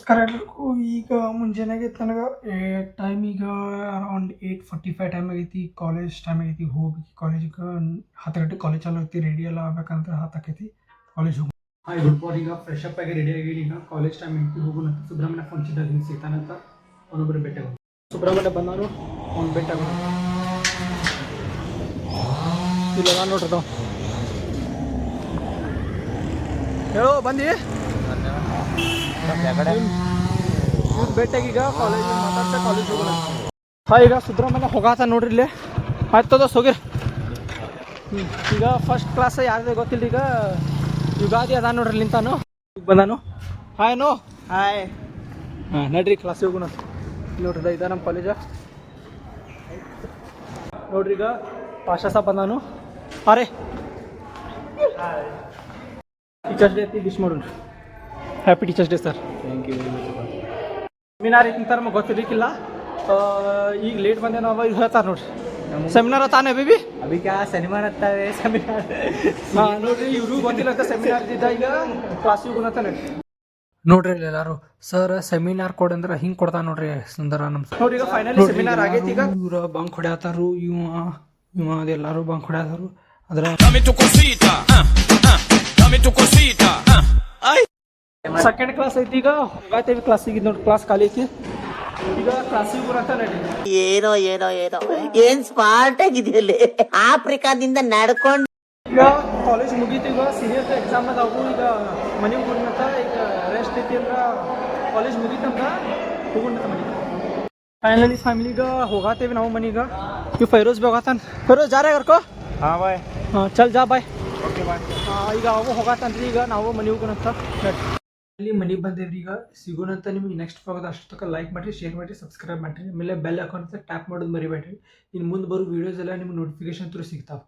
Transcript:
ನಮಸ್ಕಾರ ಎಲ್ಲರಿಗೂ. ಈಗ ಮುಂಜಾನೆಗೆ ನನಗೆ ಟೈಮ್ ಈಗ ಅರೌಂಡ್ 8:45 ಟೈಮ್ ಆಗೈತಿ. ಕಾಲೇಜ್ ಟೈಮ್ ಆಗೈತಿ. ಹೋಗಿ ಕಾಲೇಜಿಗೆ 10 ಗಂಟೆ ಕಾಲೇಜ್ ಚಾಲು ಐತಿ. ರೆಡಿ ಎಲ್ಲ ಆಗ್ಬೇಕಂದ್ರೆ 10 ಆಕೈತಿ. ಕಾಲೇಜ್ ಹೋಗಿ ಹಾಯ್ ಗುಡ್ ಮಾರ್ನಿಂಗ್. ಈಗ ಫ್ರೆಶ್ ಅಪ್ ಆಗಿ ರೆಡಿ ಆಗಿ ಈಗ ಕಾಲೇಜ್ ಟೈಮ್ ಐತಿ. ಹೋಗೋಣ. ಸುಬ್ರಹ್ಮಣ್ಯ ಫಂಕ್ಷನ್ ಹಿಂಗೆ ಸಿಗ್ತಾನಂತ ಅವನೊಬ್ಬರು ಭೇಟಿ ಆಗೋದು. ಸುಬ್ರಹ್ಮಣ್ಯ ಬಂದಾನು ಅವ್ನು ಭೇಟಿ ಆಗೋದು. ಇಲ್ಲ ನಾನು ನೋಡ್ರಿ ಹೇಳೋ ಬಂದಿ ಭೇಟಿಯಾಗಿ ಈಗ ಕಾಲೇಜ್ ಮಾತಾಡ್ತಾ ಕಾಲೇಜ್ ಹೋಗೋಣ. ಹಾಂ ಈಗ ಸುಬ್ರಹ್ಮಣ್ಯ ಹೋಗಾತ ನೋಡ್ರಿ ಇಲ್ಲಿ ಆಯ್ತದ ಹೋಗಿರಿ. ಈಗ ಫಸ್ಟ್ ಕ್ಲಾಸ್ ಯಾರ್ದು ಗೊತ್ತಿಲ್ಲ. ಈಗ ಯುಗಾದಿ ಅದ ನೋಡ್ರಿ ನಿಂತಾನು ಬಂದಾನು. Hi no hi. ಹಾಂ ನಡ್ರಿ ಕ್ಲಾಸಿಗೆ ಹೋಗೋಣ. ನೋಡ್ರಿ ಇದ ನಮ್ಮ ಕಾಲೇಜ ನೋಡ್ರಿ. ಈಗ ಪಾಷಾ ಸಾಬ್ ಬಂದಾನು. ಅರೆ ಟೀಚರ್ಸ್ ಡೇ ಐತಿ. ವಿಶ್ ಮಾಡೋಣ. Happy teachers day sir. Thank you very much. Seminar ಐತಿ ನಮಗೆ ಗೊತ್ತಿರಲಿಕ್ಕಿಲ್ಲ. ಈಗ ಲೇಟ್ ಬಂದೆ ನಾವು. ಈಗ ಹೇಳ್ತಾರೆ ನೋಡ್ರಿ ಸೆಮಿನಾರ್ ತಾನೇ ಬೇಬಿ. ಅಭಿ ಕ್ಯಾ ಶನಿವಾರ ಆಗ್ತಾವೆ ಸೆಮಿನಾರ್. ಹಾಂ ನೋಡ್ರಿ ಇವ್ರಿಗೂ ಗೊತ್ತಿಲ್ಲ ಅಂತ ಸೆಮಿನಾರ್ ಇದ್ದ. ಈಗ ಕ್ಲಾಸಿಗೆ ಹೋಗೋಣ ನೋಡ್ರಿ ಎಲ್ಲಾರು. ಸರ್ ಸೆಮಿನಾರ್ ಕೊಡ್ ಅಂದ್ರೆ ಹಿಂಗೆ ಕೊಡ್ತಾ ನೋಡ್ರಿ ಸುಂದರ ನಮ್ಮ ನೋಡ್ರಿ. ಈಗ ಫೈನಲಿ ಸೆಮಿನಾರ್ ಆಗೈತಿ. ಈಗ ಇವ್ರ ಬಂಕ್ ಹೊಡ್ಯಾತಾರು. ಇವ ಅದೆಲ್ಲರೂ ಬಂಕ್ ಹೊಡ್ಯಾತಾರು. ಅದ್ರ ಸೆಕೆಂಡ್ ಕ್ಲಾಸ್ ಐತಿ. ಈಗ ಹೋಗಾತೇವಿ ಕ್ಲಾಸಿಗೆ. ನೋಡಿ ಕ್ಲಾಸ್ ಖಾಲಿ ಐತಿ. ಈಗ ಕ್ಲಾಸಿಗೆ ಬರತ್ತ ನಡಿ. ಏನೋ ಏನೋ ಏನೋ ಏನ್ ಸ್ಮಾರ್ಟ್ ಆಗಿದೆಯಲ್ಲಿ ಆಫ್ರಿಕಾದಿಂದ ನಡ್ಕೊಂಡು. ಈಗ ಕಾಲೇಜ್ ಮುಗೀತು. ಈಗ ಸೀನಿಯರ್ ಎಕ್ಸಾಮ್ ಅದಾವು. ಈಗ ಮನೆಗೆ ಹೋಗ್ನಂತ. ಈಗ ರೆಸ್ಟ್ ಐತಿ ಅಂದ್ರೆ ಕಾಲೇಜ್ ಮುಗೀತಂತ ಹೋಗೋಣ ಮನೆಗೆ. ಫೈನಲಿ ಫ್ಯಾಮಿಲಿಗೆ ಹೋಗಾತೇವಿ ನಾವು ಮನೆಗೆ. ಇವ್ ಫೈರೋಜ್ ಬಿ ಹೋಗಾತಾನ. ಫೈರೋಜ್ ಜಾರೇ ಕರ್ಕೋ. ಹಾಂ ಬಾಯ್. ಹಾಂ ಚಲ್ ಜಾ ಬಾಯ್. Okay bye. ಈಗ ಅವು ಹೋಗಾತನ್ರಿ. ಈಗ ನಾವು ಮನೆ ಹೋಗೋಣಂತ ಅಲ್ಲಿ ಮನೆಗೆ ಬಂದೇವ್ರಿ. ಈಗ ಸಿಗೋಣಂತ. ನಿಮಗೆ ನೆಕ್ಸ್ಟ್ ಹೋಗೋದು ಅಷ್ಟು ತನಕ ಲೈಕ್ ಮಾಡಿರಿ, ಶೇರ್ ಮಾಡಿರಿ, ಸಬ್ಸ್ಕ್ರೈಬ್ ಮಾಡಿರಿ. ಆಮೇಲೆ ಬೆಲ್ ಅಕೌಂಟ್ ಟ್ಯಾಪ್ ಮಾಡೋದು ಮರಿಬೇಡ್ರಿ. ಇನ್ನು ಮುಂದೆ ಬರೋ ವೀಡಿಯೋಸ್ ಎಲ್ಲ ನಿಮ್ಗೆ ನೋಟಿಫಿಕೇಶನ್ ಥ್ರೂ ಸಿಗ್ತಾವೆ.